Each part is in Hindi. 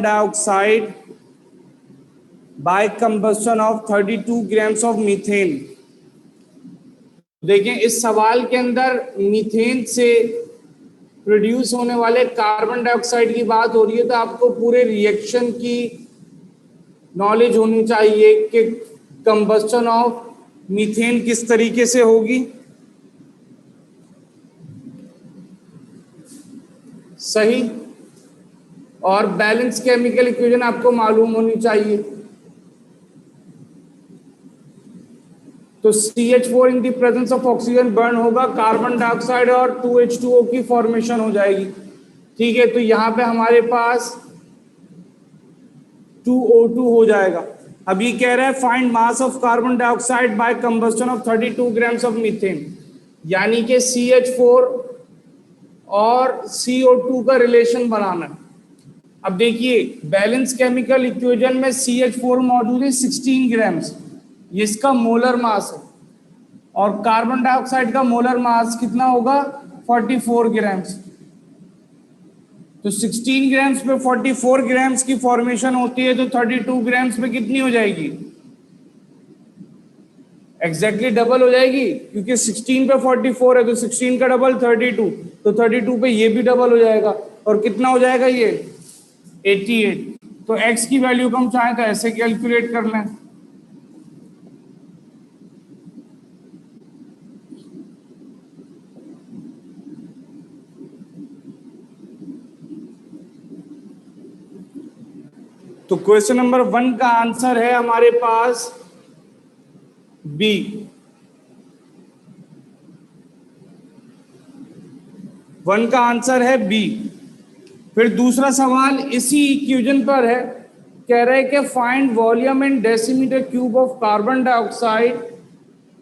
Dioxide by combustion of 32 grams of methane. देखें इस सवाल के अंदर मीथेन से प्रोड्यूस होने वाले कार्बन डाइऑक्साइड की बात हो रही है, तो आपको पूरे रिएक्शन की नॉलेज होनी चाहिए कि कंबस्शन ऑफ मीथेन किस तरीके से होगी। सही। और बैलेंस केमिकल इक्वेशन आपको मालूम होनी चाहिए। तो CH4 in the presence of oxygen burn होगा, कार्बन डाइऑक्साइड और 2H2O की फॉर्मेशन हो जाएगी। ठीक है, तो यहां पे हमारे पास 2O2 हो जाएगा। अब ये कह रहा है find mass of carbon dioxide by combustion of 32 grams of methane, यानी कि CH4 और CO2 का रिलेशन बनाना। अब देखिए बैलेंस केमिकल इक्वेशन में CH4 मौजूद है 16 ग्राम्स, ये इसका मोलर मास है, और कार्बन डाइऑक्साइड का मोलर मास कितना होगा 44 ग्राम्स। तो 16 ग्राम्स पे 44 ग्राम्स की फॉर्मेशन होती है, तो 32 ग्राम्स पे कितनी हो जाएगी? एग्जैक्टली डबल हो जाएगी, क्योंकि 16 पे 44 है तो 16 का डबल 32, तो 32 पे ये भी डबल हो जाएगा, और कितना हो जाएगा ये 88। तो x की वैल्यू को हम चाहें तो ऐसे कैलकुलेट कर लें। तो क्वेश्चन नंबर 1 का आंसर है हमारे पास बी। वन का आंसर है बी। फिर दूसरा सवाल इसी इक्वेशन पर है, कह रहे हैं कि find volume in decimetre cube of carbon dioxide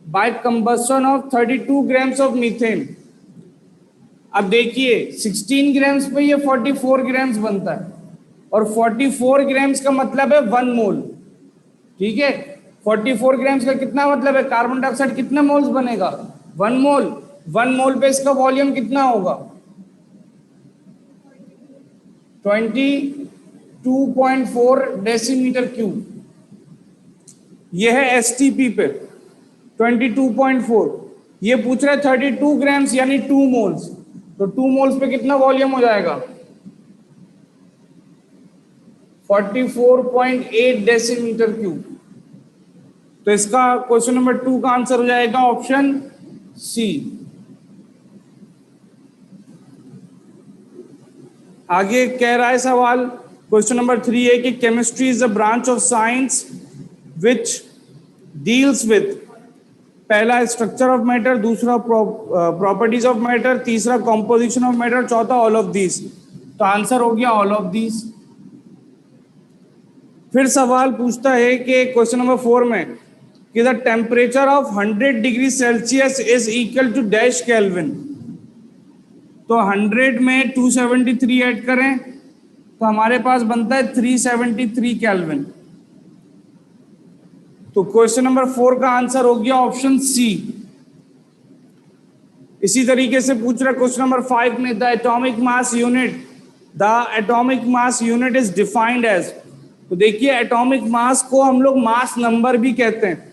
by combustion of 32 grams of methane. अब देखिए 16 ग्राम्स पे ये 44 ग्राम्स बनता है, और 44 ग्राम्स का मतलब है 1 मोल। ठीक है, 44 ग्राम्स का कितना मतलब है, कार्बन डाइऑक्साइड कितने मोल्स बनेगा 1 मोल। 1 मोल पे इसका वॉल्यूम कितना होगा 22.4 डेसीमीटर क्यूब। यह है STP पे 22.4। ये पूछ रहा है 32 ग्राम्स यानी 2 मोल्स, तो 2 मोल्स पे कितना वॉल्यूम हो जाएगा 44.8 डेसीमीटर क्यूब। तो इसका क्वेश्चन नंबर 2 का आंसर हो जाएगा ऑप्शन सी। आगे कह रहा है सवाल क्वेश्चन नंबर 3 है कि chemistry is a branch of science which deals with, पहला स्ट्रक्चर ऑफ मैटर, दूसरा प्रॉपर्टीज ऑफ मैटर, तीसरा कॉम्पोजिशन ऑफ मैटर, चौथा ऑल ऑफ दीज। तो आंसर हो गया ऑल ऑफ दीज। फिर सवाल पूछता है कि क्वेश्चन नंबर 4 में कि the temperature of 100 degree Celsius is equal to dash kelvin. तो 100 में 273 ऐड करें तो हमारे पास बनता है 373 केल्विन। तो क्वेश्चन नंबर 4 का आंसर हो गया ऑप्शन सी। इसी तरीके से पूछ रहा क्वेश्चन नंबर 5 में the atomic mass unit is defined as. तो देखिए एटॉमिक मास को हम लोग मास नंबर भी कहते हैं,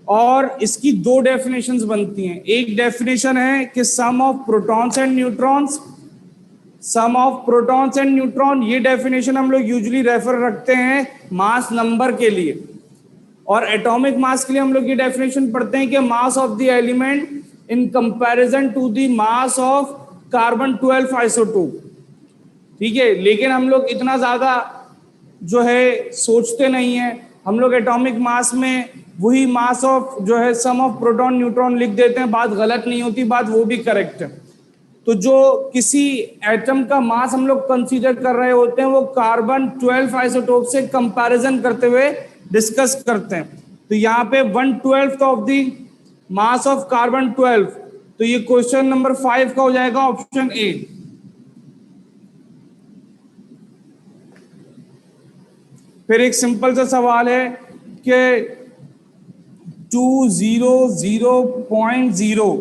और इसकी 2 डेफिनेशंस बनती हैं। एक डेफिनेशन है कि sum of protons and neutrons, sum of protons and neutron, ये डेफिनेशन हम लोग यूजुअली रेफर रखते हैं मास नंबर के लिए। और एटॉमिक मास के लिए हम लोग ये डेफिनेशन पढ़ते हैं कि mass of the element in comparison to the mass of carbon 12 isotope. ठीक है, लेकिन हम लोग इतना ज्यादा जो है सोचते नहीं है, हम लोग एटॉमिक मास में वही मास ऑफ जो है सम ऑफ प्रोटॉन न्यूट्रॉन लिख देते हैं। बात गलत नहीं होती, बात वो भी करेक्ट है। तो जो किसी एटम का मास हम लोग कंसीडर कर रहे होते हैं वो कार्बन 12 आइसोटोप से कंपैरिजन करते हुए डिस्कस करते हैं। तो यहाँ पे 1/12 of the mass of carbon 12, तो ये क्वेश्चन नंबर 5 का हो जाएगा ऑप्शन ए। फिर एक सिंपल सा सवाल है कि 200.0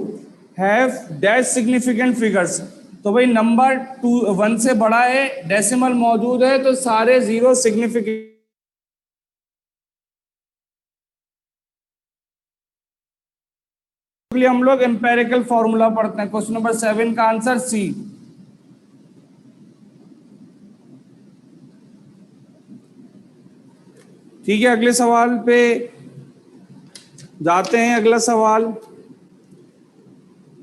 हैव डैश सिग्निफिकेंट फिगर्स। तो भाई नंबर 1 से बड़ा है, डेसिमल मौजूद है, तो सारे जीरो सिग्निफिकेंट। हम लोग एम्पेरिकल फॉर्मूला पढ़ते हैं। क्वेश्चन नंबर 7 का आंसर सी। ठीक है, अगले सवाल पे जाते हैं। अगला सवाल,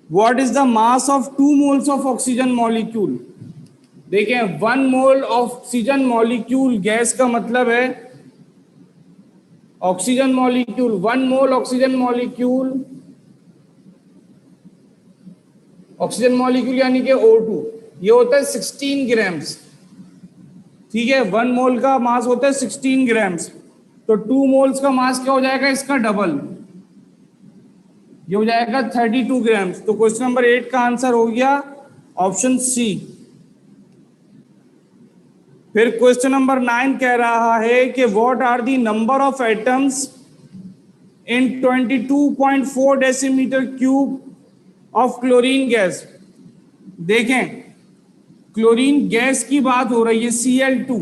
what is the mass of 2 moles of oxygen molecule. देखें, 1 मोल ऑक्सीजन मॉलिक्यूल गैस का मतलब है ऑक्सीजन मॉलिक्यूल, 1 मोल ऑक्सीजन मॉलिक्यूल, ऑक्सीजन मॉलिक्यूल यानी कि O2, ये होता है 16 ग्राम्स। ठीक है, 1 मोल का मास होता है 16 ग्राम्स, तो 2 मोल्स का मास क्या हो जाएगा, इसका डबल, ये हो जाएगा 32 ग्राम्स। तो क्वेश्चन नंबर 8 का आंसर हो गया ऑप्शन सी। फिर क्वेश्चन नंबर 9 कह रहा है कि what are the number of atoms in 22.4 decimetre cube of chlorine gas. देखें, क्लोरीन गैस की बात हो रही है, Cl2।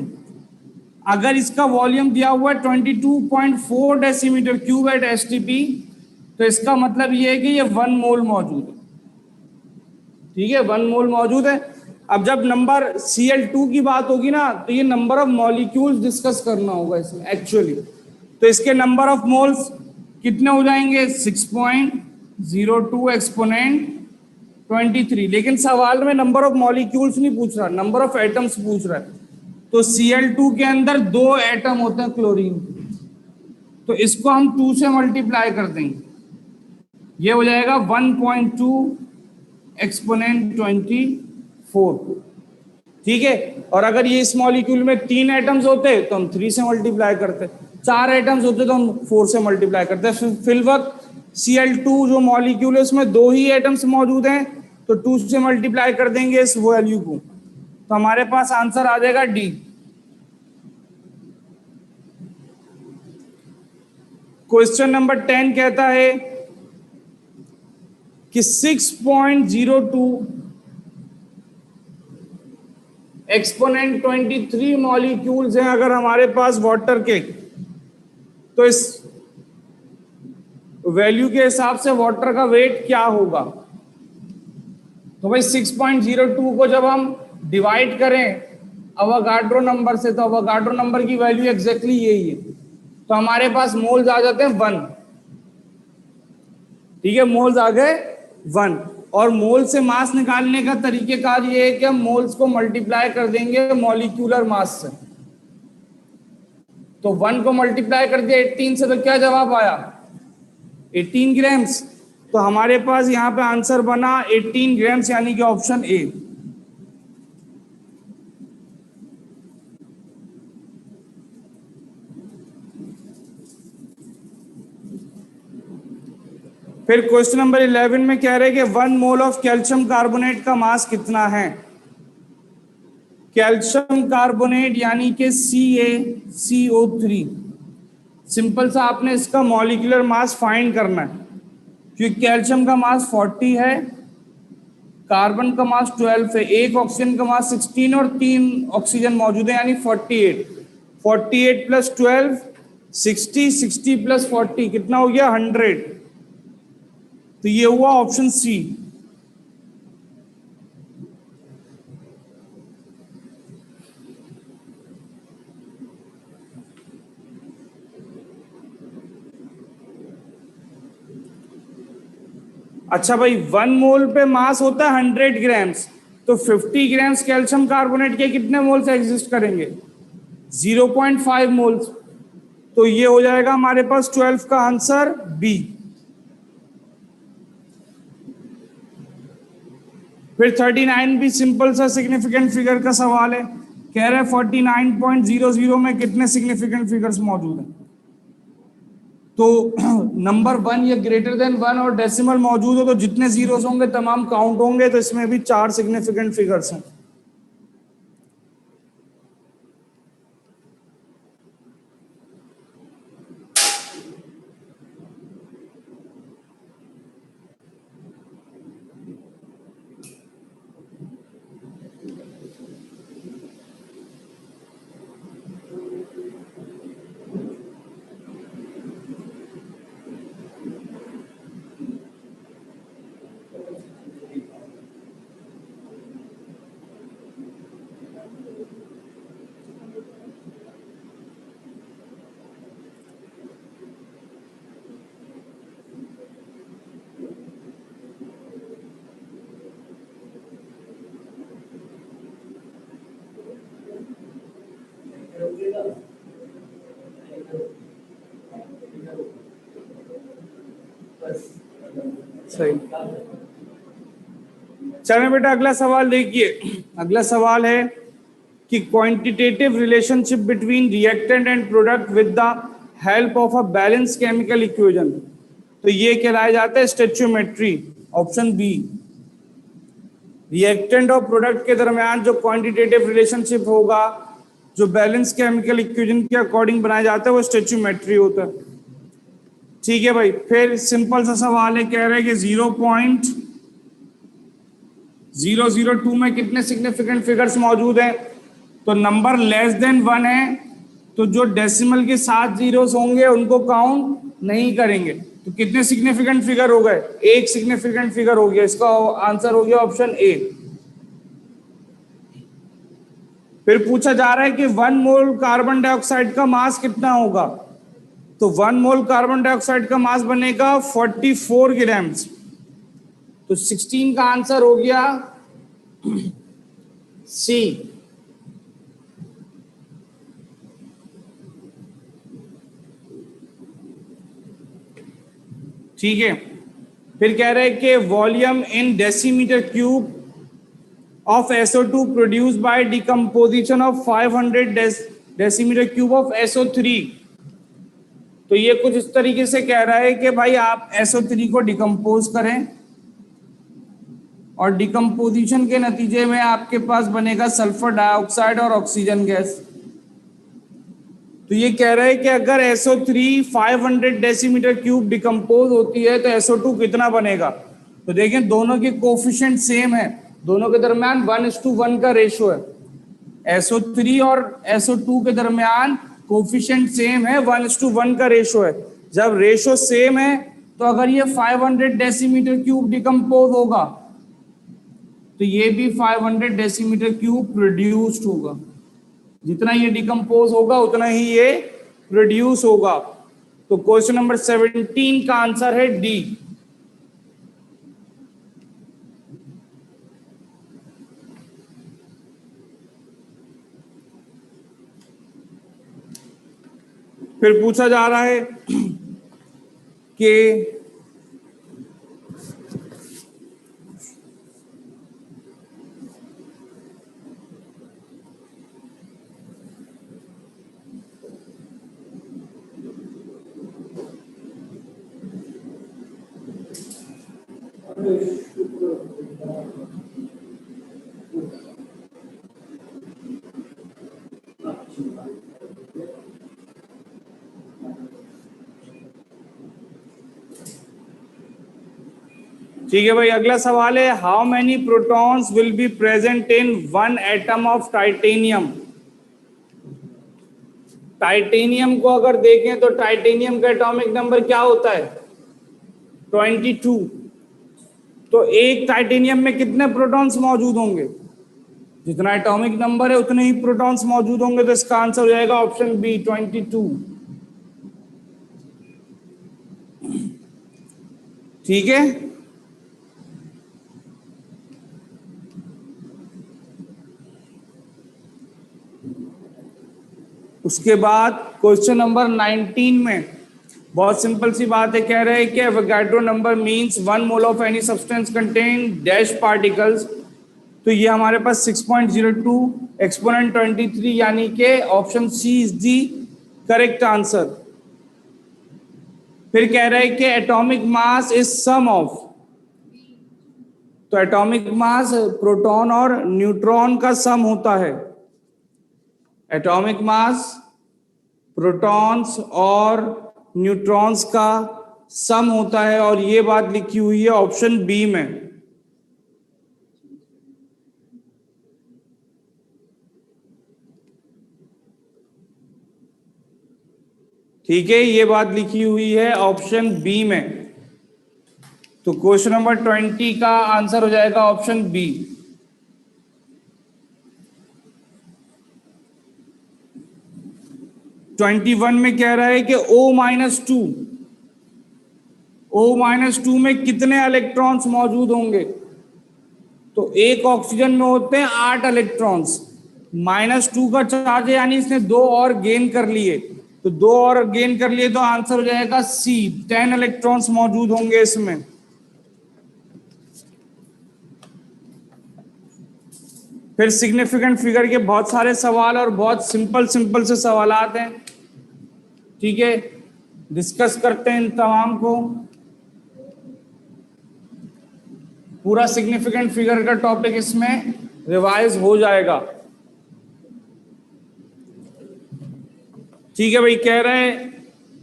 अगर इसका वॉल्यूम दिया हुआ है 22.4 डेसीमीटर क्यूब एट STP, तो इसका मतलब ये है कि ये 1 मोल मौजूद है। ठीक है, 1 मोल मौजूद है। अब जब नंबर Cl2 की बात होगी ना, तो ये नंबर ऑफ मॉलिक्यूल्स डिस्कस करना होगा इसमें एक्चुअली। तो इसके नंबर ऑफ मोल्स कितने हो जाएंगे, 6.02 एक्सपोनेंट 23। लेकिन सवाल में नंबर ऑफ मॉलिक्यूल्स नहीं पूछ रहा, नंबर ऑफ एटम्स पूछ रहा है। तो Cl2 के अंदर 2 एटम होते हैं क्लोरीन, तो इसको हम 2 से मल्टीप्लाई कर देंगे, ये हो जाएगा 1.2 एक्सपोनेंट 24। ठीक है, और अगर ये इस मॉलिक्यूल में 3 एटम्स होते तो हम 3 से मल्टीप्लाई करते, 4 एटम्स होते तो हम 4 से मल्टीप्लाई करते। फिल वक्त Cl2 जो मॉलिक्यूल है उसमें 2 ही एटम्स मौजूद हैं, तो 2 से मल्टीप्लाई कर देंगे इस वैल्यू को, तो हमारे पास आंसर आ जाएगा डी। क्वेश्चन नंबर 10 कहता है कि 6.02 एक्सपोनेंट 23 मॉलिक्यूल्स हैं अगर हमारे पास वाटर के, तो इस वैल्यू के हिसाब से वाटर का वेट क्या होगा। तो भाई 6.02 को जब हम डिवाइड करें अवोगाड्रो नंबर से, तो अवोगाड्रो नंबर की वैल्यू एग्जैक्टली यही है, तो हमारे पास मोल्स आ जाते हैं 1। ठीक है, मोल्स आ गए 1, और मोल से मास निकालने का तरीकेकार ये है कि हम मोल्स को मल्टीप्लाई कर देंगे मॉलिक्यूलर मास से। तो 1 को मल्टीप्लाई कर दिया 18 से, तो क्या जवाब आया, 18 ग्राम्स। तो हमारे पास यहां पे आंसर बना 18 ग्राम्स, यानी कि ऑप्शन ए। फिर क्वेश्चन नंबर 11 में कह रहे हैं कि 1 मोल ऑफ कैल्शियम कार्बोनेट का मास कितना है। कैल्शियम कार्बोनेट यानी कि CaCO3। सिंपल सा आपने इसका मॉलिक्यूलर मास फाइंड करना है, क्योंकि कैल्शियम का मास 40 है, कार्बन का मास 12 है, एक ऑक्सीजन का मास 16 और 3 ऑक्सीजन मौजूद है, यानी 48। 48 प्लस 12 60, 60 प्लस 40 कितना हो गया, 100। तो ये हुआ ऑप्शन सी। अच्छा भाई, 1 मोल पे मास होता है 100 ग्राम्स, तो 50 ग्राम्स कैल्शियम कार्बोनेट के कितने मोल्स एग्जिस्ट करेंगे, 0.5 मोल्स। तो ये हो जाएगा हमारे पास 12 का आंसर बी। फिर 39 भी सिंपल सा सिग्निफिकेंट फिगर का सवाल है। कह रहे हैं 49.00 में कितने सिग्निफिकेंट फिगर्स मौजूद हैं। तो नंबर 1 या ग्रेटर देन 1 और डेसिमल मौजूद हो, तो जितने जीरोस होंगे तमाम काउंट होंगे, तो इसमें भी 4 सिग्निफिकेंट फिगर्स हैं। सही। चलिए बेटा अगला सवाल देखिए। अगला सवाल है कि quantitative relationship between reactant and product with the help of a balance chemical equation. तो ये कहलाया जाता है स्टोइचियोमेट्री, ऑप्शन बी। रिएक्टेंट और प्रोडक्ट के दरमियान जो क्वांटिटेटिव रिलेशनशिप होगा, जो बैलेंस केमिकल इक्वेशन के अकॉर्डिंग बनाया जाता है, वो स्टोइचियोमेट्री होता है। ठीक है भाई। फिर सिंपल सा सवाल है, कह रहे हैं कि 0.002 में कितने सिग्निफिकेंट फिगर्स मौजूद हैं। तो नंबर लेस देन 1 है, तो जो डेसिमल के 7 जीरोस होंगे उनको काउंट नहीं करेंगे। तो कितने सिग्निफिकेंट फिगर हो गए? एक सिग्निफिकेंट फिगर हो गया। इसका आंसर हो गया ऑप्शन ए। फिर पूछा जा रहा है कि 1 मोल कार्बन डाइऑक्साइड का मास कितना होगा। तो 1 मोल कार्बन डाइऑक्साइड का मास बनेगा 44 ग्राम्स। तो 16 का आंसर हो गया सी। ठीक है। फिर कह रहे हैं कि volume in decimetre cube of SO2 produced by decomposition of 500 decimeter cube of SO3। तो ये कुछ इस तरीके से कह रहा है कि भाई आप SO3 को डिकम्पोज करें और डिकम्पोजिशन के नतीजे में आपके पास बनेगा सल्फर डाइऑक्साइड और ऑक्सीजन गैस। तो ये कह रहा है कि अगर SO3 500 डेसीमीटर क्यूब डिकम्पोज होती है तो SO2 कितना बनेगा। तो देखें दोनों के कोफिशिएंट सेम है, दोनों के दरमियान 1:1 का रेशो है। SO3 और SO2 के दरमियान कोफिशिएंट सेम है, 1:1 का रेशो है। जब रेशो सेम है तो अगर ये 500 डेसीमीटर क्यूब डिकम्पोज होगा तो ये भी 500 डेसीमीटर क्यूब प्रोड्यूस्ड होगा। जितना ये डिकम्पोज होगा उतना ही ये प्रोड्यूस होगा। तो क्वेश्चन नंबर 17 का आंसर है डी। फिर पूछा जा रहा है कि ठीक है भाई। अगला सवाल है, how many protons will be present in 1 atom of titanium. Titanium को अगर देखें तो टाइटेनियम का एटॉमिक नंबर क्या होता है? 22। तो एक टाइटेनियम में कितने प्रोटॉन्स मौजूद होंगे? जितना एटॉमिक नंबर है उतने ही प्रोटॉन्स मौजूद होंगे। तो इसका आंसर हो जाएगा ऑप्शन बी 22। ठीक है। उसके बाद क्वेश्चन नंबर 19 में बहुत सिंपल सी बात है, कह रहे हैं कि Avogadro number means 1 mole of any substance contain dash particles. तो ये हमारे पास 6.02 एक्सपोनेंट 23 यानी कि option C is the correct answer. फिर कह रहे हैं कि atomic mass is sum of. तो एटॉमिक मास प्रोटॉन और न्यूट्रॉन का सम होता है। एटॉमिक मास प्रोटॉन्स और न्यूट्रॉन्स का सम होता है और ये बात लिखी हुई है ऑप्शन बी में। ठीक है, ये बात लिखी हुई है ऑप्शन बी में। तो क्वेश्चन नंबर 20 का आंसर हो जाएगा ऑप्शन बी। ट्वेंटी 21 में कह रहा है कि O-2 में कितने इलेक्ट्रॉन्स मौजूद होंगे। तो एक ऑक्सीजन में होते हैं 8 इलेक्ट्रॉन्स, -2 का चार्ज है यानी इसने 2 और गेन कर लिए। तो 2 और गेन कर लिए तो आंसर हो जाएगा सी, 10 इलेक्ट्रॉन्स मौजूद होंगे इसमें। फिर सिग्निफिकेंट फिगर के बहुत सारे सवाल और बहुत सिंपल सिंपल से सवाल आते हैं, ठीक है। डिस्कस करते हैं इन तमाम को। पूरा सिग्निफिकेंट फिगर का टॉपिक इसमें रिवाइज हो जाएगा, ठीक है भाई। कह रहे हैं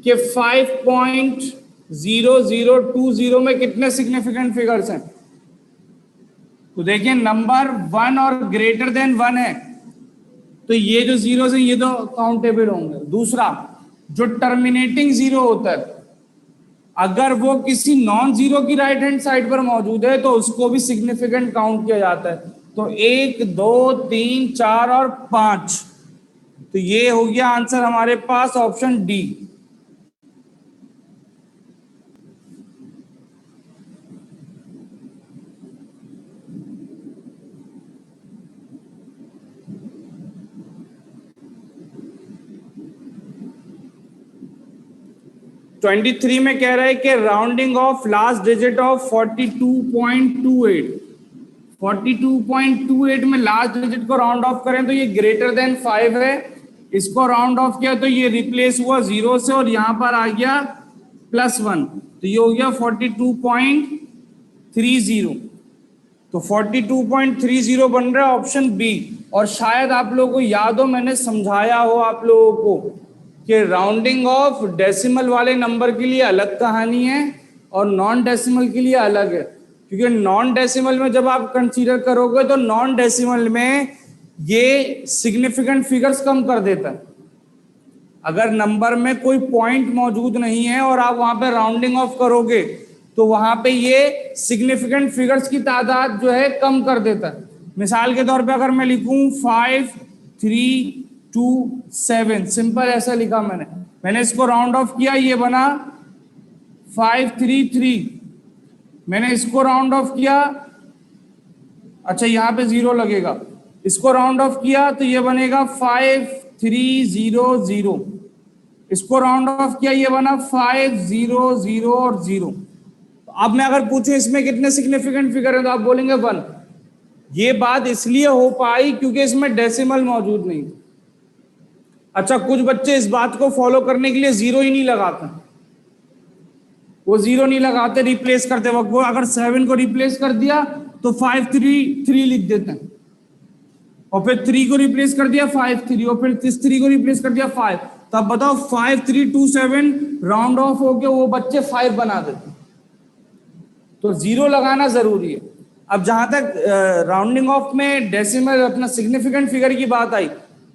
कि 5.0020 में कितने सिग्निफिकेंट फिगर्स हैं? तो देखिए नंबर 1 और ग्रेटर देन 1 है, तो ये जो जीरो है ये तो काउंटेबल होंगे। दूसरा, जो टर्मिनेटिंग जीरो होता है, अगर वो किसी नॉन जीरो की राइट हैंड साइड पर मौजूद है तो उसको भी सिग्निफिकेंट काउंट किया जाता है। तो 1, 2, 3, 4 और 5, तो ये हो गया आंसर हमारे पास ऑप्शन डी। ट्वेंटी थ्री में कह रहा है कि rounding off last digit of 42.28, 42.28 में लास्ट डिजिट को राउंड ऑफ करें तो ये ग्रेटर देन 5 है। इसको राउंड ऑफ किया तो ये रिप्लेस हुआ 0 से और यहां पर आ गया +1, तो ये हो गया 42.30। तो 42.30 बन रहा है ऑप्शन बी। और शायद आप लोगों को याद हो, मैंने समझाया हो आप लोगों को कि राउंडिंग ऑफ डेसिमल वाले नंबर के लिए अलग कहानी है और नॉन डेसिमल के लिए अलग है। क्योंकि नॉन डेसिमल में जब आप कंसीडर करोगे तो नॉन डेसिमल में ये सिग्निफिकेंट फिगर्स कम कर देता है। अगर नंबर में कोई पॉइंट मौजूद नहीं है और आप वहां पे राउंडिंग ऑफ करोगे तो वहां पे ये सिग्निफिकेंट फिगर्स की तादाद जो है कम कर देता है। मिसाल के तौर पे अगर मैं लिखूं 5327, सिंपल ऐसा लिखा मैंने इसको राउंड ऑफ किया, ये बना 533। मैंने इसको राउंड ऑफ किया, अच्छा यहां पे 0 लगेगा, इसको राउंड ऑफ किया तो ये बनेगा 5300। इसको राउंड ऑफ किया ये बना 500 और 0। अब मैं अगर पूछूं इसमें कितने सिग्निफिकेंट फिगर है तो आप बोलेंगे 1। ये बात इसलिए हो पाई क्योंकि इसमें डेसिमल मौजूद नहीं। अच्छा, कुछ बच्चे इस बात को फॉलो करने के लिए 0 ही नहीं लगाते, वो 0 नहीं लगाते रिप्लेस करते वक्त। वो अगर 7 को रिप्लेस कर दिया तो 533 लिख देते हैं, और फिर 3 को रिप्लेस कर दिया 53, और फिर 3 को रिप्लेस कर दिया 5। तो अब बताओ 5327 राउंड ऑफ हो गया, वो बच्चे 5 बना देते। तो 0 लगाना जरूरी है। अब जहां तक राउंडिंग ऑफ में डेसिमल अपना सिग्निफिकेंट फिगर की बात आई,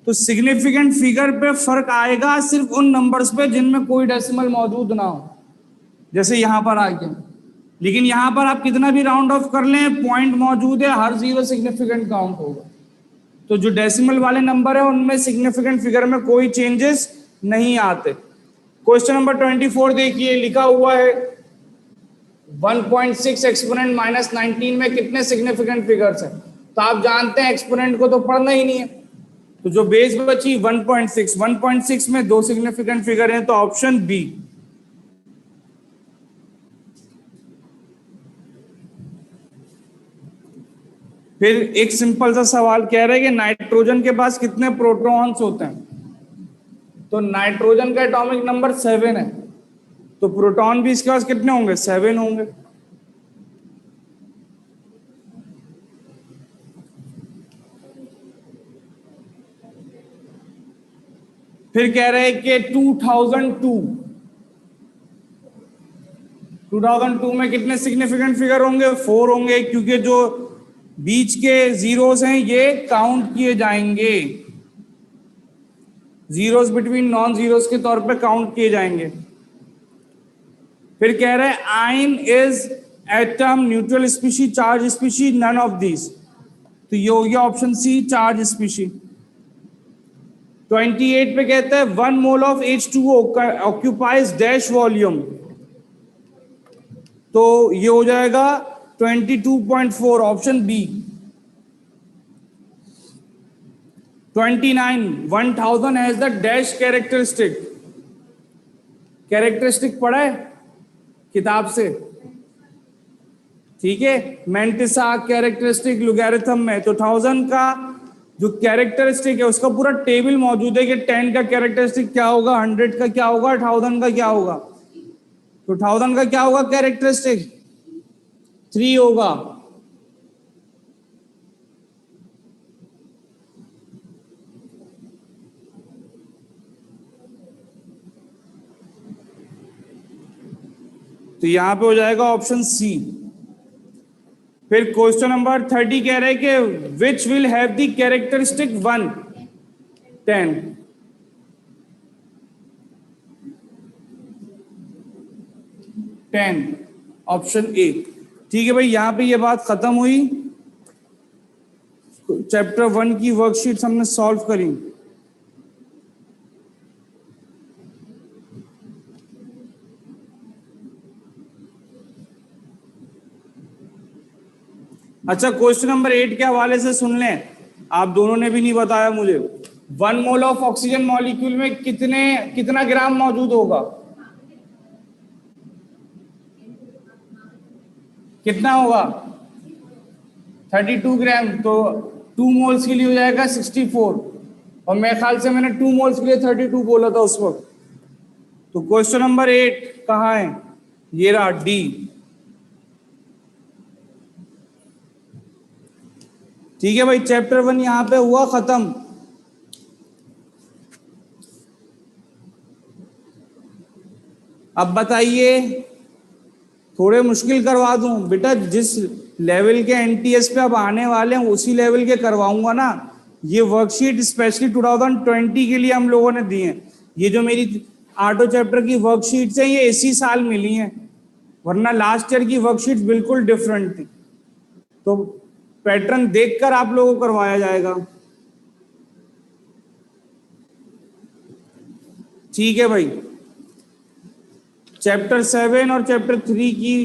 तो सिग्निफिकेंट फिगर पे फर्क आएगा सिर्फ उन नंबर्स पे जिनमें कोई डेसिमल मौजूद ना हो, जैसे यहां पर आ गया। लेकिन यहां पर आप कितना भी राउंड ऑफ कर लें, पॉइंट मौजूद है, हर 0 सिग्निफिकेंट काउंट होगा। तो जो डेसिमल वाले नंबर है उनमें सिग्निफिकेंट फिगर में कोई चेंजेस नहीं आते। क्वेश्चन नंबर 24 देखिए, लिखा हुआ है 1.6 एक्सपोनेंट -19 में कितने सिग्निफिकेंट फिगर्स हैं? तो आप जानते हैं एक्सपोनेंट को तो पढ़ना ही नहीं है, तो जो बेस बची 1.6, 1.6 में 2 सिग्निफिकेंट फिगर हैं, तो ऑप्शन बी। फिर एक सिंपल सा सवाल कह रहे हैं कि नाइट्रोजन के पास कितने प्रोटॉन्स होते हैं? तो नाइट्रोजन का एटॉमिक नंबर 7 है, तो प्रोटॉन भी इसके पास कितने होंगे? 7 होंगे। फिर कह रहे हैं कि 2002 में कितने सिग्निफिकेंट फिगर होंगे? 4 होंगे, क्योंकि जो बीच के जीरोस हैं ये काउंट किए जाएंगे, जीरोस बिटवीन नॉन जीरोस के तौर पे काउंट किए जाएंगे। फिर कह रहे हैं ion is atom, neutral species, charge species, none of this. तो ये हो गया ऑप्शन सी, चार्ज स्पीशी। 28 पे कहता है 1 mole of H2O occupies dash volume, तो ये हो जाएगा 22.4, option B. 29, 1000 has the dash characteristic. Characteristic पढ़ा है किताब से? ठीक है, मेंटिसा कैरेक्टरिस्टिक लॉगरिथम में तो 1000 का जो कैरेक्टरिस्टिक है उसका पूरा टेबल मौजूद है कि 10 का कैरेक्टरिस्टिक क्या होगा, 100 का क्या होगा, 1000 का क्या होगा। तो 1000 का क्या होगा कैरेक्टरिस्टिक 3 होगा। तो यहां पे हो जाएगा ऑप्शन सी। फिर क्वेश्चन नंबर 30 कह रहे हैं कि which will have the characteristic 1 10। Option A. ठीक है भाई, यहां पे ये बात खत्म हुई। चैप्टर 1 की वर्कशीट हमने सॉल्व करी। अच्छा, क्वेश्चन नंबर 8 के हवाले से सुन लें, आप दोनों ने भी नहीं बताया मुझे। 1 मोल ऑफ ऑक्सीजन मॉलिक्यूल में कितना ग्राम मौजूद होगा, कितना होगा 32 ग्राम। तो 2 मोल्स के लिए हो जाएगा 64, और मेरे ख्याल से मैंने 2 मोल्स के लिए 32 बोला था उस वक्त। तो क्वेश्चन नंबर 8 कहाँ है, ये रहा डी। ठीक है भाई, चैप्टर 1 यहां पे हुआ खत्म। अब बताइए, थोड़े मुश्किल करवा दूं बेटा, जिस लेवल के एनटीएस पे अब आने वाले हैं उसी लेवल के करवाऊंगा ना। ये वर्कशीट स्पेशली 2020 के लिए हम लोगों ने दी है। ये जो मेरी आटो चैप्टर की वर्कशीट्स हैं ये इसी साल मिली हैं, वरना लास्ट ईयर की वर्कशीट्स बिल्कुल डिफरेंट थी। तो पैटर्न देखकर आप लोगों को करवाया जाएगा। ठीक है भाई, चैप्टर 7 और चैप्टर 3 की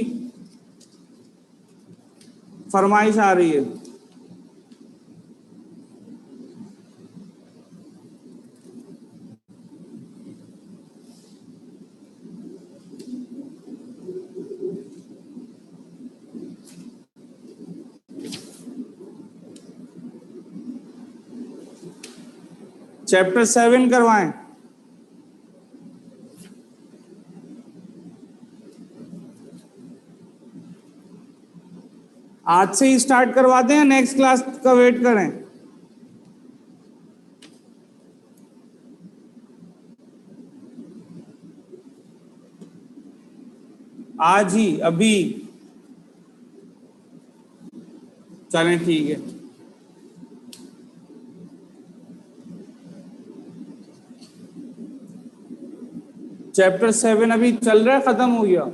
फरमाइश आ रही है। चैप्टर 7 करवाएं। आज से ही स्टार्ट करवा दें या नेक्स्ट क्लास का वेट करें। आज ही अभी चलें, ठीक है। चैप्टर 7 अभी चल रहा है, खत्म हो गया,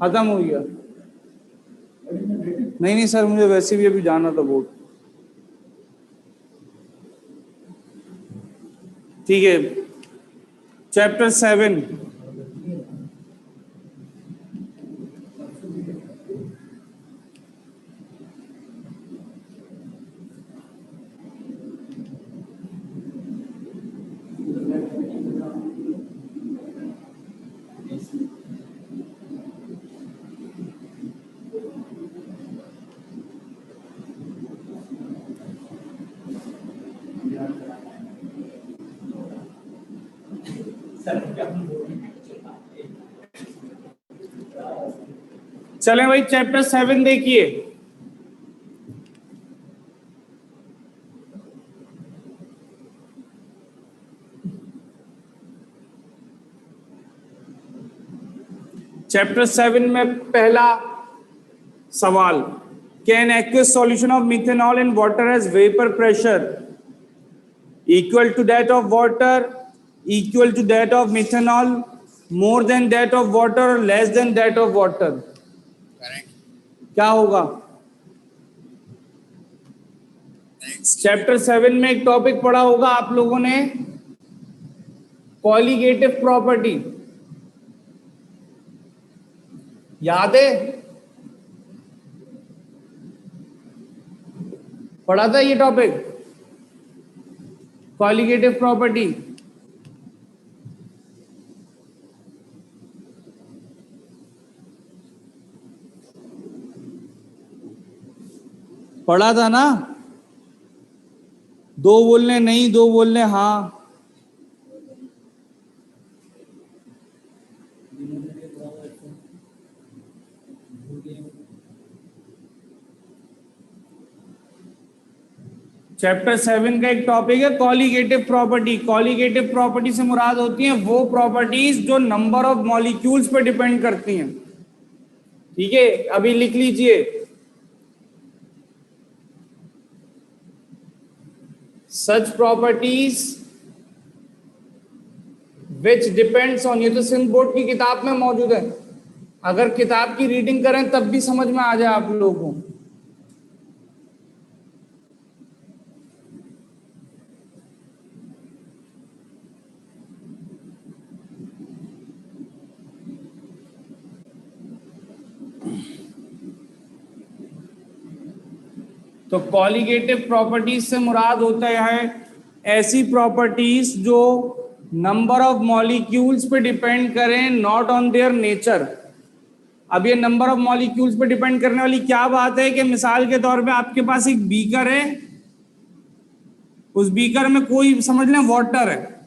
खत्म हो गया। नहीं नहीं सर, मुझे वैसे भी अभी जाना था बोर्ड। ठीक है, चैप्टर 7। चलें भाई, चैप्टर 7 देखिए। चैप्टर 7 में पहला सवाल, can aqueous solution of methanol in water has vapour pressure equal to that of water, equal to that of methanol, more than that of water or less than that of water। Correct। क्या होगा? चैप्टर 7 में एक टॉपिक पढ़ा होगा आप लोगों ने, कॉलिगेटिव प्रॉपर्टी, याद है? पढ़ा था ये टॉपिक, कॉलिगेटिव प्रॉपर्टी। पढ़ा था ना, दो बोलने नहीं, दो बोलने हाँ। चैप्टर 7 का एक टॉपिक है कॉलिगेटिव प्रॉपर्टी। कॉलिगेटिव प्रॉपर्टी से मुराद होती हैं वो प्रॉपर्टीज जो नंबर ऑफ मॉलिक्यूल्स पे डिपेंड करती हैं। ठीक है, अभी लिख लीजिए, सच प्रॉपर्टीज विच डिपेंड्स ऑन, ये तो सिंध बोर्ड की किताब में मौजूद है, अगर किताब की रीडिंग करें तब भी समझ में आ जाए आप लोगों को। तो कॉलिगेटिव प्रॉपर्टीज से मुराद होता है ऐसी प्रॉपर्टीज जो नंबर ऑफ मॉलिक्यूल्स पे डिपेंड करें, नॉट ऑन देयर नेचर। अब ये नंबर ऑफ मॉलिक्यूल्स पे डिपेंड करने वाली क्या बात है कि मिसाल के तौर पे आपके पास एक बीकर है, उस बीकर में कोई समझ लें वाटर है,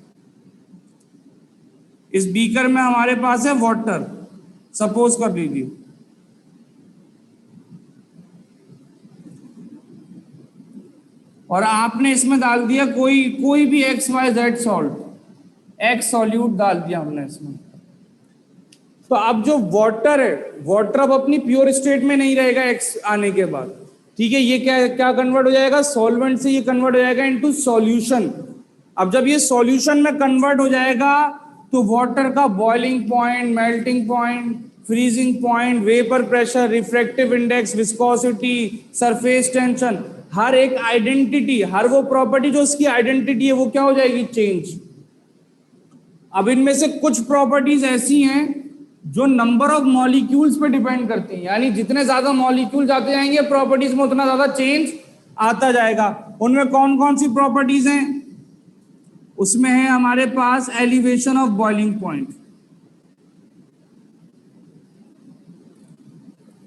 इस बीकर में हमारे पास है वाटर, सपोज कर लीजिए, और आपने इसमें डाल दिया कोई भी XYZ सॉल्ट, एक्स सॉल्यूट डाल दिया हमने इसमें। तो अब जो वाटर है, वाटर अब अपनी प्योर स्टेट में नहीं रहेगा एक्स आने के बाद। ठीक है, ये क्या क्या कन्वर्ट हो जाएगा, सॉल्वेंट से ये कन्वर्ट हो जाएगा इनटू सॉल्यूशन। अब जब ये सॉल्यूशन में कन्वर्ट हो जाएगा तो वाटर का boiling point, melting point, freezing point, vapour pressure, refractive index, viscosity, surface tension, हर एक आइडेंटिटी, हर वो प्रॉपर्टी जो उसकी आइडेंटिटी है वो क्या हो जाएगी, चेंज। अब इनमें से कुछ प्रॉपर्टीज ऐसी हैं जो नंबर ऑफ मॉलिक्यूल्स पे डिपेंड करती हैं, यानी जितने ज्यादा मॉलिक्यूल जाते जाएंगे प्रॉपर्टीज में उतना ज्यादा चेंज आता जाएगा। उनमें कौन कौन सी प्रॉपर्टीज हैं, उसमें है हमारे पास elevation of boiling point.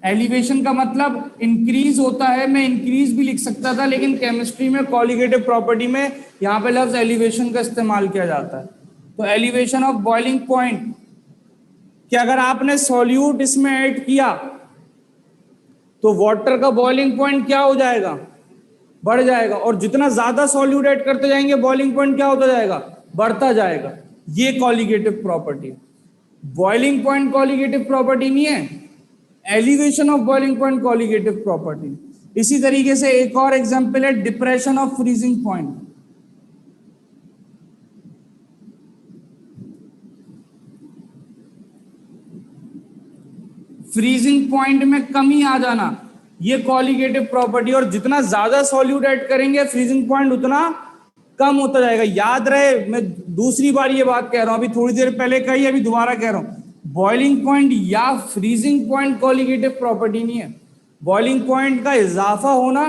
Elevation का मतलब इंक्रीज होता है, मैं इंक्रीज भी लिख सकता था लेकिन केमिस्ट्री में कॉलिगेटिव प्रॉपर्टी में यहां पे लफ्ज एलिवेशन का इस्तेमाल किया जाता है। तो एलिवेशन ऑफ बॉइलिंग पॉइंट कि अगर आपने सॉल्यूट इसमें ऐड किया तो वाटर का बॉइलिंग पॉइंट क्या हो जाएगा, बढ़ जाएगा, और जितना ज्यादा सॉल्यूट ऐड करते जाएंगे बॉइलिंग पॉइंट क्या होता जाएगा, बढ़ता जाएगा। ये colligative property. Boiling point colligative property नहीं है, elevation of boiling point colligative property. इसी तरीके से एक और एग्जांपल है depression of freezing point. Freezing point में कमी आ जाना, ये कॉलिगेटिव प्रॉपर्टी, और जितना ज्यादा सॉल्यूट ऐड करेंगे फ्रीजिंग पॉइंट उतना कम होता जाएगा। याद रहे, मैं दूसरी बार ये बात कह रहा हूं, अभी थोड़ी देर पहले कही, अभी दोबारा कह रहा हूं, बॉइलिंग पॉइंट या फ्रीजिंग पॉइंट कॉलिगेटिव प्रॉपर्टी नहीं है। बॉइलिंग पॉइंट का इजाफा होना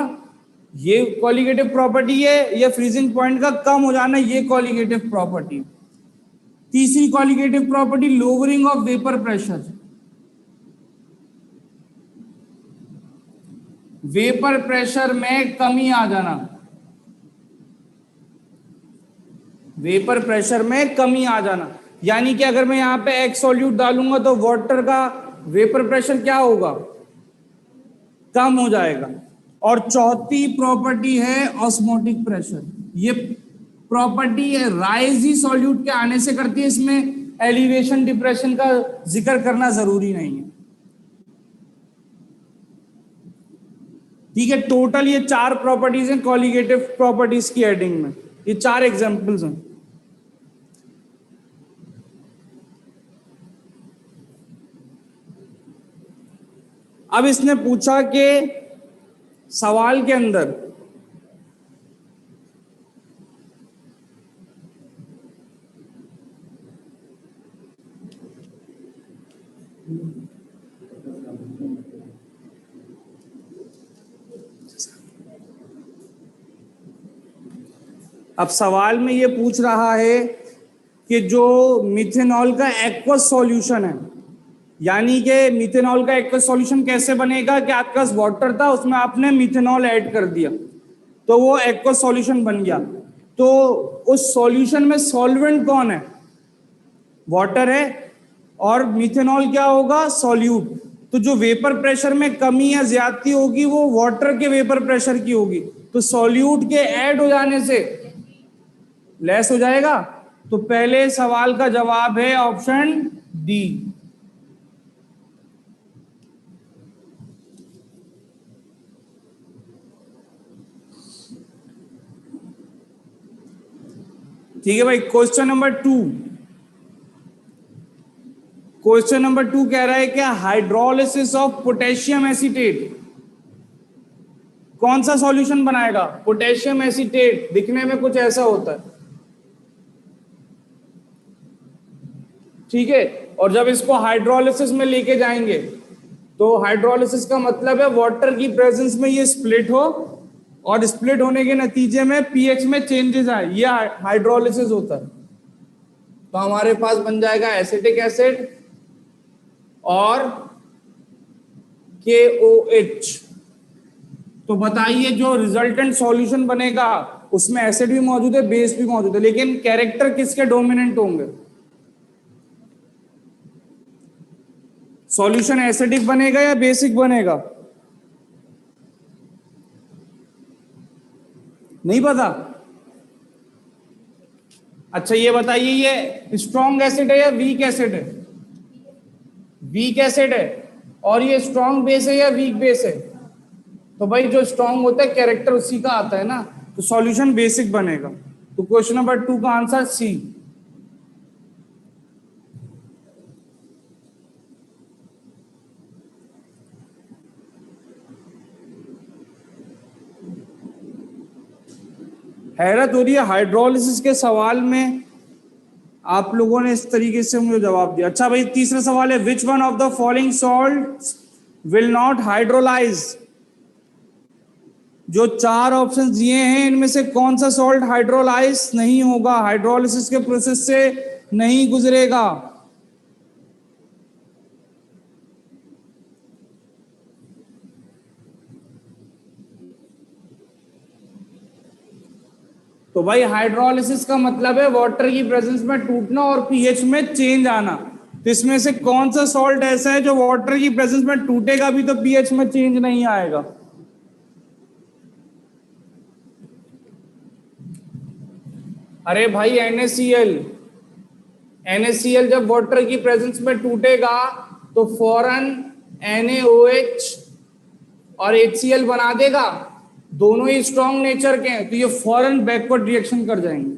ये कॉलिगेटिव प्रॉपर्टी है, या फ्रीजिंग पॉइंट का कम हो जाना ये कॉलिगेटिव प्रॉपर्टी। तीसरी colligative property lowering of vapour pressure. Vapour pressure में कमी आ जाना, वेपर प्रेशर में कमी आ जाना, यानी कि अगर मैं यहां पे एक्स सॉल्यूट डालूंगा तो वाटर का वेपर प्रेशर क्या होगा, कम हो जाएगा। और चौथी प्रॉपर्टी है ऑस्मोटिक प्रेशर। ये प्रॉपर्टी है राइज ही सॉल्यूट के आने से करती है, इसमें एलिवेशन डिप्रेशन का जिक्र करना जरूरी नहीं है। ठीक है, टोटल ये 4 प्रॉपर्टीज हैं कॉलिगेटिव प्रॉपर्टीज की हेडिंग में, ये 4 एग्जांपल्स हैं। अब इसने पूछा कि सवाल के अंदर अब सवाल में ये पूछ रहा है कि जो मिथेनॉल का एक्वस सॉल्यूशन है, यानी कि मिथेनॉल का एक्वस सॉल्यूशन कैसे बनेगा कि आपके पास वाटर था, उसमें आपने मिथेनॉल ऐड कर दिया तो वो एक्वस सॉल्यूशन बन गया। तो उस सॉल्यूशन में सॉल्वेंट कौन है? वाटर है, और मिथेनॉल क्या होगा? सॉल्यूट। तो जो वेपर प्रेशर में कमी या ज्यादती होगी वो वाटर के वेपर प्रेशर की होगी, तो सॉल्यूट के ऐड हो जाने से लेस हो जाएगा। तो पहले सवाल का जवाब है ऑप्शन डी। ठीक है भाई। क्वेश्चन नंबर 2, क्वेश्चन नंबर 2 कह रहा है क्या हाइड्रोलिसिस ऑफ पोटेशियम एसीटेट कौन सा सॉल्यूशन बनाएगा? पोटेशियम एसीटेट दिखने में कुछ ऐसा होता है, ठीक है। और जब इसको हाइड्रोलिसिस में लेके जाएंगे तो हाइड्रोलिसिस का मतलब है वाटर की प्रेजेंस में ये स्प्लिट हो, और स्प्लिट होने के नतीजे में पीएच में चेंजेस आए, ये हाइड्रोलिसिस होता है। तो हमारे पास बन जाएगा एसिटिक एसिड और KOH। तो बताइए जो रिजल्टेंट सॉल्यूशन बनेगा उसमें एसिड भी मौजूद है, बेस भी मौजूद है, लेकिन कैरेक्टर किसके डोमिनेंट होंगे? सॉल्यूशन एसिडिक बनेगा या बेसिक बनेगा? नहीं पता? अच्छा ये बताइए, ये स्ट्रॉन्ग एसिड है या वीक एसिड है? वीक एसिड है। और ये स्ट्रॉन्ग बेस है या वीक बेस है? तो भाई जो स्ट्रॉन्ग होता है कैरेक्टर उसी का आता है ना, तो सॉल्यूशन बेसिक बनेगा। तो क्वेश्चन नंबर 2 का आंसर सी। हैरत हो रही है हाइड्रोलिसिस के सवाल में, आप लोगों ने इस तरीके से मुझे जवाब दिया। अच्छा भाई तीसरा सवाल है, which one of the following salt will not hydrolyse? जो 4 ऑप्शन दिए हैं इनमें से कौन सा सॉल्ट हाइड्रोलाइज नहीं होगा, हाइड्रोलिसिस के प्रोसेस से नहीं गुजरेगा? तो भाई हाइड्रोलिसिस का मतलब है वाटर की प्रेजेंस में टूटना और पीएच में चेंज आना। तो इसमें से कौन सा सॉल्ट ऐसा है जो वाटर की प्रेजेंस में टूटेगा भी तो पीएच में चेंज नहीं आएगा? अरे भाई NaCl। NaCl जब वाटर की प्रेजेंस में टूटेगा तो फौरन NaOH और HCl बना देगा, दोनों ही स्ट्रॉन्ग नेचर के हैं, तो ये फौरन बैकवर्ड रिएक्शन कर जाएंगे।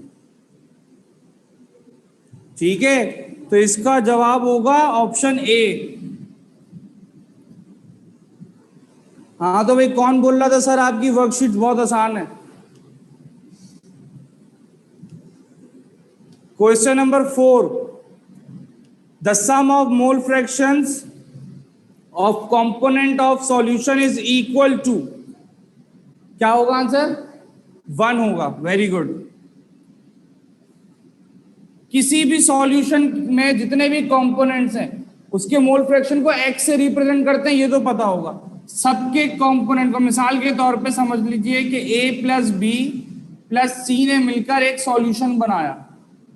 ठीक है, तो इसका जवाब होगा ऑप्शन ए। हाँ तो भाई कौन बोल रहा था सर आपकी वर्कशीट बहुत आसान है? Question number 4, the sum of mole fractions of component of solution is equal to, क्या होगा आंसर? 1 होगा। Very good. किसी भी सॉल्यूशन में जितने भी कंपोनेंट्स हैं उसके मोल फ्रैक्शन को x से रिप्रेजेंट करते हैं, ये तो पता होगा। सबके कंपोनेंट को मिसाल के तौर पे समझ लीजिए कि a प्लस बी प्लस सी ने मिलकर एक सॉल्यूशन बनाया,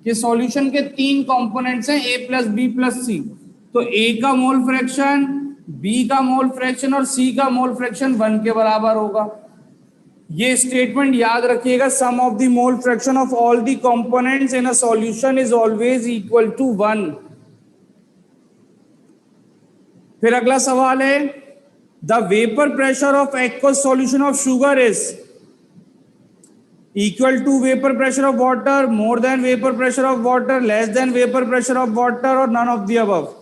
कि सॉल्यूशन के 3 कंपोनेंट्स हैं a प्लस बी प्लस सी। तो a का मोल फ्रैक्शन, b का मोल फ्रैक्शन और c का मोल फ्रैक्शन 1 के बराबर होगा। ये स्टेटमेंट याद रखिएगा, sum of the mole fraction of all the components in a solution is always equal to 1। फिर अगला सवाल है, the vapour pressure of aqueous solution of sugar is equal to vapour pressure of water, more than vapour pressure of water, less than vapour pressure of water, और नन ऑफ द अबव।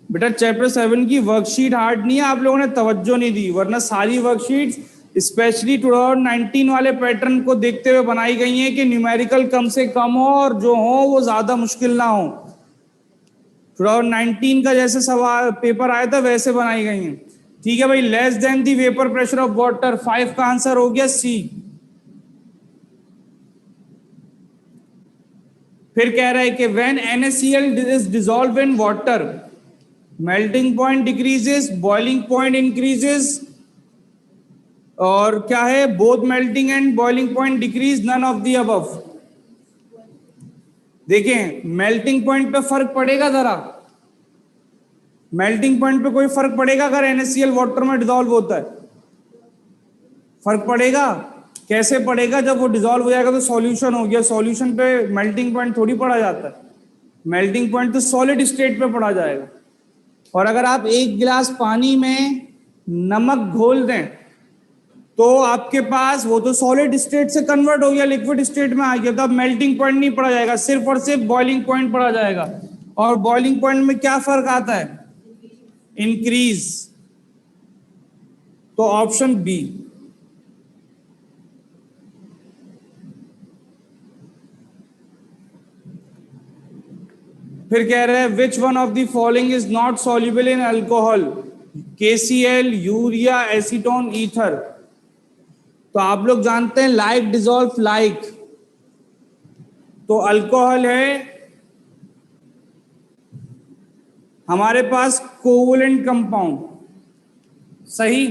बेटा चैप्टर 7 की वर्कशीट हार्ड नहीं है, आप लोगों ने तवज्जो नहीं दी, वरना सारी वर्कशीट्स स्पेशली 2019 वाले पैटर्न को देखते हुए बनाई गई हैं कि न्यूमेरिकल कम से कम हो और जो हो वो ज्यादा मुश्किल ना हो। 2019 का जैसे सवाल पेपर आया था वैसे बनाई गई हैं। ठीक है भाई, less than the vapour pressure of water, 5 का आंसर हो गया सी। फिर कह रहा है कि when NaCl is dissolve in water, melting point decreases, boiling point increases, और क्या है, both melting and boiling point decrease, none of the above. देखें मेल्टिंग पॉइंट पे फर्क पड़ेगा जरा, मेल्टिंग पॉइंट पे कोई फर्क पड़ेगा अगर NaCl वाटर में डिसॉल्व होता है? फर्क पड़ेगा? कैसे पड़ेगा? जब वो डिसॉल्व हो जाएगा तो सॉल्यूशन हो गया, सॉल्यूशन पे मेल्टिंग पॉइंट थोड़ी पड़ा जाता है, मेल्टिंग पॉइंट तो सॉलिड स्टेट पे पड़ा जाएगा। और अगर आप एक गिलास पानी में नमक घोल दें तो आपके पास वो तो सॉलिड स्टेट से कन्वर्ट हो गया, लिक्विड स्टेट में आ गया, तो अब मेल्टिंग पॉइंट नहीं पड़ा जाएगा, सिर्फ और सिर्फ बॉइलिंग पॉइंट पड़ा जाएगा। और बॉइलिंग पॉइंट में क्या फर्क आता है? इंक्रीज। तो ऑप्शन बी। फिर कह रहे हैं which one of the following is not soluble in alcohol? KCl, urea, acetone, ether. तो आप लोग जानते हैं लाइक डिसॉल्व लाइक, तो अल्कोहल है हमारे पास कोवलेंट कंपाउंड, सही।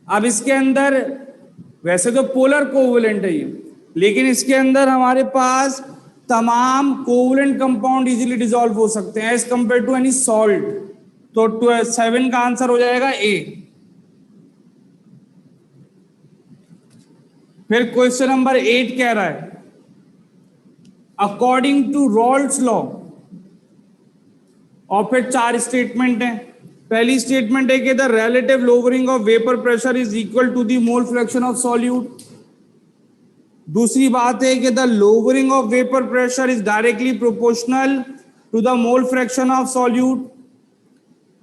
अब इसके अंदर वैसे तो पोलर कोवलेंट है ये, लेकिन इसके अंदर हमारे पास तमाम कोवलेंट कंपाउंड इजीली डिसॉल्व हो सकते हैं as compare to any salt. तो 7 का आंसर हो जाएगा ए। फिर क्वेश्चन नंबर 8 कह रहा है अकॉर्डिंग टू रॉल्स लॉ, और फिर 4 स्टेटमेंट हैं। पहली स्टेटमेंट है कि the relative lowering of vapour pressure is equal to the mole fraction of solute. दूसरी बात है कि the lowering of vapour pressure is directly proportional to the mole fraction of solute.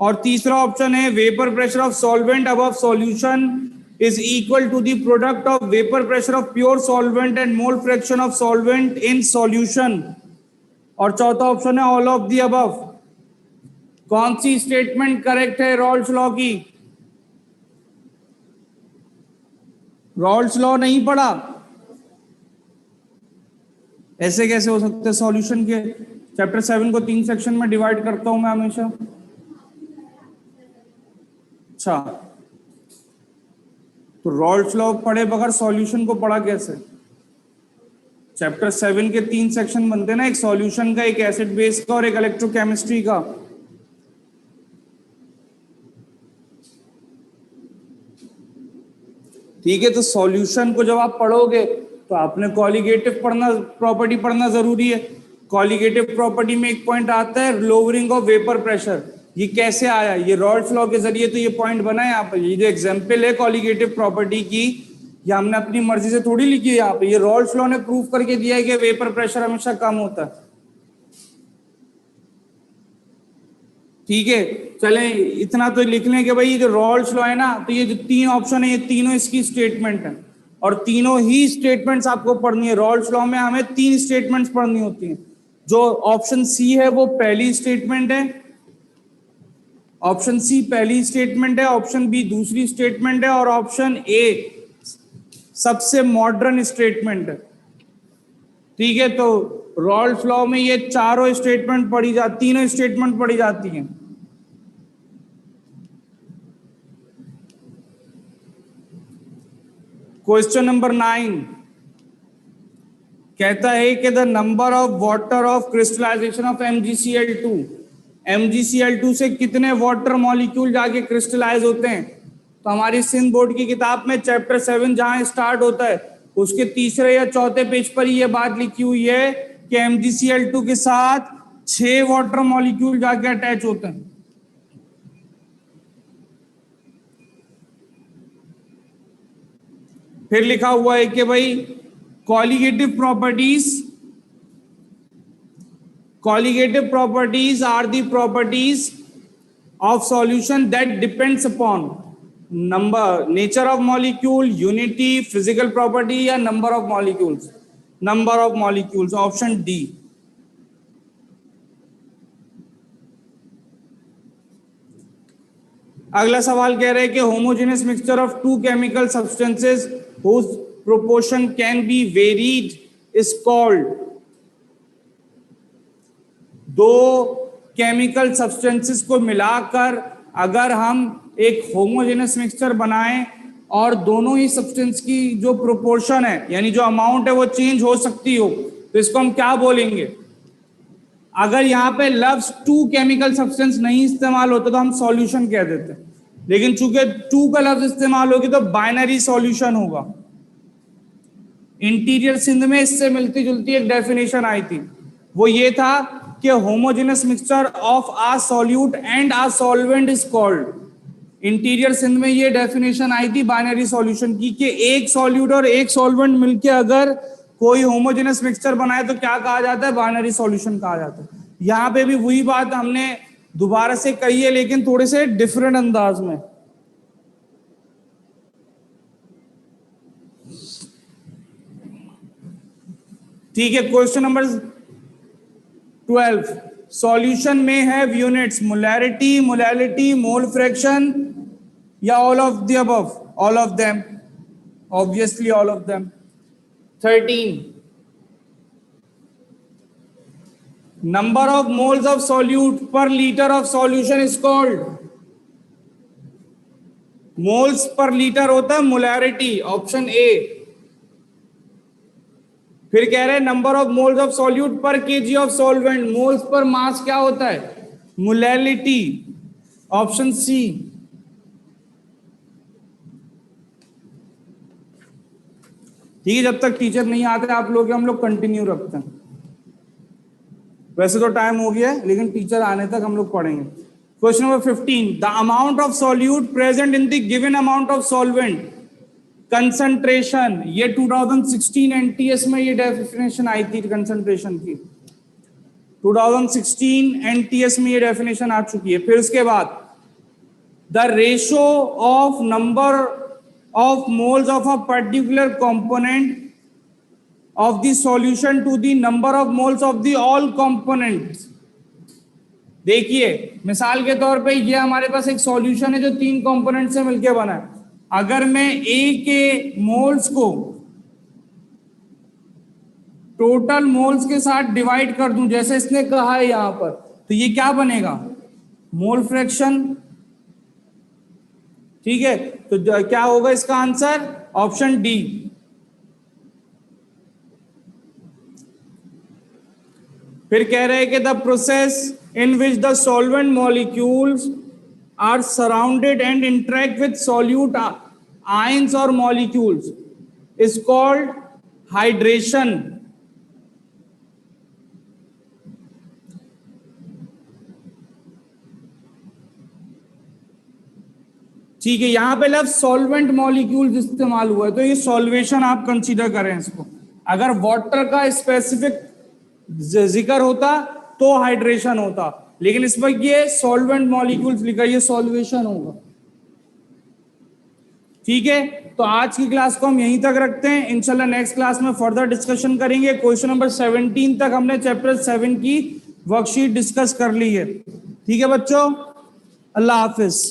और तीसरा ऑप्शन है vapour pressure of solvent above solution is equal to the product of vapor pressure of pure solvent and mole fraction of solvent in solution। और चौथा ऑप्शन है ऑल ऑफ द अबव। कौन सी स्टेटमेंट करेक्ट है रॉल्स लॉ की? रॉल्स लॉ नहीं पढ़ा? ऐसे कैसे हो सकते? सॉल्यूशन के चैप्टर 7 को 3 सेक्शन में डिवाइड करता हूं मैं हमेशा। अच्छा, तो रॉल्स लॉ पढ़े बगैर सॉल्यूशन को पढ़ा कैसे? चैप्टर 7 के 3 सेक्शन बनते हैं ना, एक सॉल्यूशन का, एक एसिड बेस का और एक इलेक्ट्रोकेमिस्ट्री का। ठीक है, तो सॉल्यूशन को जब आप पढ़ोगे तो आपने कॉलिगेटिव पढ़ना, प्रॉपर्टी पढ़ना जरूरी है। कॉलिगेटिव प्रॉपर्टी में एक पॉइंट आता है लोअरिंग ऑफ वेपर प्रेशर। ये कैसे आया? ये रॉल्स लॉ के जरिए तो ये पॉइंट बना है यहाँ पे। ये जो एग्जाम्पल है कॉलिगेटिव प्रॉपर्टी की, ये हमने अपनी मर्जी से थोड़ी लिखी है यहाँ पे, ये रॉल्स लॉ ने प्रूव करके दिया है कि वेपर प्रेशर हमेशा कम होता है। ठीक है, चलें इतना तो लिख लें कि भाई ये जो रॉल्स लॉ है ना, तो ये जो 3 ऑप्शन है ये तीनों इसकी स्टेटमेंट है, और तीनों ही स्टेटमेंट्स आपको पढ़नी है। रॉल्स लॉ में हमें 3 स्टेटमेंट्स पढ़नी होती हैं। जो ऑप्शन सी है वो पहली स्टेटमेंट है, ऑप्शन सी पहली स्टेटमेंट है, ऑप्शन बी दूसरी स्टेटमेंट है, और ऑप्शन ए सबसे मॉडर्न स्टेटमेंट है। ठीक है, तो रॉल्स लॉ में ये चारों स्टेटमेंट पढ़ी जाती, तीनों स्टेटमेंट पढ़ी जाती हैं। क्वेश्चन नंबर 9 कहता है कि the number of water of crystallization of MgCl2, MgCl2 से कितने वाटर मॉलिक्यूल जाके क्रिस्टलाइज होते हैं? तो हमारी सिंध बोर्ड की किताब में चैप्टर 7 जहां स्टार्ट होता है उसके तीसरे या चौथे पेज पर ये बात लिखी हुई है कि MgCl2 के साथ 6 वाटर मॉलिक्यूल जाके अटैच होते हैं। फिर लिखा हुआ है कि भाई colligative properties are the properties of solution that depends upon number, nature of molecule, unity, physical property या number of molecules? Number of molecules, option D. अगला सवाल कह रहे हैं कि homogeneous mixture of 2 chemical substances whose proportion can be varied is called। दो केमिकल सब्सटेंसेस को मिलाकर अगर हम एक होमोजेनस मिक्सचर बनाएं और दोनों ही सब्सटेंस की जो प्रोपोर्शन है यानी जो अमाउंट है वो चेंज हो सकती हो, तो इसको हम क्या बोलेंगे? अगर यहाँ पे लव्स टू केमिकल सब्सटेंस नहीं इस्तेमाल होता तो हम सॉल्यूशन कह देते हैं, लेकिन चूंकि टू का लफ्ज इस्तेमाल होगी तो बाइनरी सॉल्यूशन होगा। इंटीरियर सिंध में इससे मिलती जुलती एक डेफिनेशन आई थी, वो ये था कि homogeneous mixture of a solute and a solvent is called. इंटीरियर सिंध में ये डेफिनेशन आई थी बाइनरी सॉल्यूशन की कि एक सॉल्यूट और एक सॉल्वेंट मिलके अगर कोई होमोजेनस मिक्सचर बनाए तो क्या कहा जाता है? बाइनरी सॉल्यूशन कहा जाता है। यहाँ पे भी वही बात हमने दोबारा से कही है, लेकिन थोड़े से डिफरेंट अंदाज में। ठीक है, क्वेश्चन नंबर 12, सॉल्यूशन में have units molarity, molality, mole fraction या all of the above? All of them, obviously all of them. 13, number of moles of solute per liter of solution is called? moles per liter होता है मोलैरिटी, ऑप्शन ए। फिर कह रहे हैं number of moles of solute per KG of solvent, moles per mass क्या होता है? Molality, option C. ठीक है, जब तक टीचर नहीं आते आप लोग हम लोग कंटिन्यू रखते हैं। वैसे तो टाइम हो गया है, लेकिन टीचर आने तक हम लोग पढ़ेंगे। Question number 15, the amount of solute present in the given amount of solvent concentration. ये 2016 एनटीएस में ये डेफिनेशन आई थी कंसंट्रेशन की, 2016 एनटीएस में ये डेफिनेशन आ चुकी है। फिर उसके बाद the ratio of number of moles of a particular component of the solution to the number of moles of the all components। देखिए मिसाल के तौर पे ये हमारे पास एक सॉल्यूशन है जो 3 कंपोनेंट से मिलके बना है। अगर मैं ए के मोल्स को टोटल मोल्स के साथ डिवाइड कर दूं जैसे इसने कहा है यहां पर, तो ये क्या बनेगा? Mole fraction. ठीक है, तो क्या होगा इसका आंसर? Option D. फिर कह रहे हैं कि the process in which the solvent molecules are surrounded and interact with solute ions और मॉलिक्यूल्स इज कॉल्ड हाइड्रेशन। ठीक है, यहां पे लफ्ज सॉल्वेंट मॉलिक्यूल्स इस्तेमाल हुआ है, तो ये सॉल्वेशन आप कंसीडर करें इसको। अगर वाटर का स्पेसिफिक जिक्र होता तो हाइड्रेशन होता, लेकिन इस वक्त ये सॉल्वेंट मॉलिक्यूल्स लिखा, ये सॉल्वेशन होगा। ठीक है, तो आज की क्लास को हम यहीं तक रखते हैं। इंशाल्लाह नेक्स्ट क्लास में फर्दर डिस्कशन करेंगे। क्वेश्चन नंबर 17 तक हमने चैप्टर 7 की वर्कशीट डिस्कस कर ली है। ठीक है बच्चों, अल्लाह हाफिज।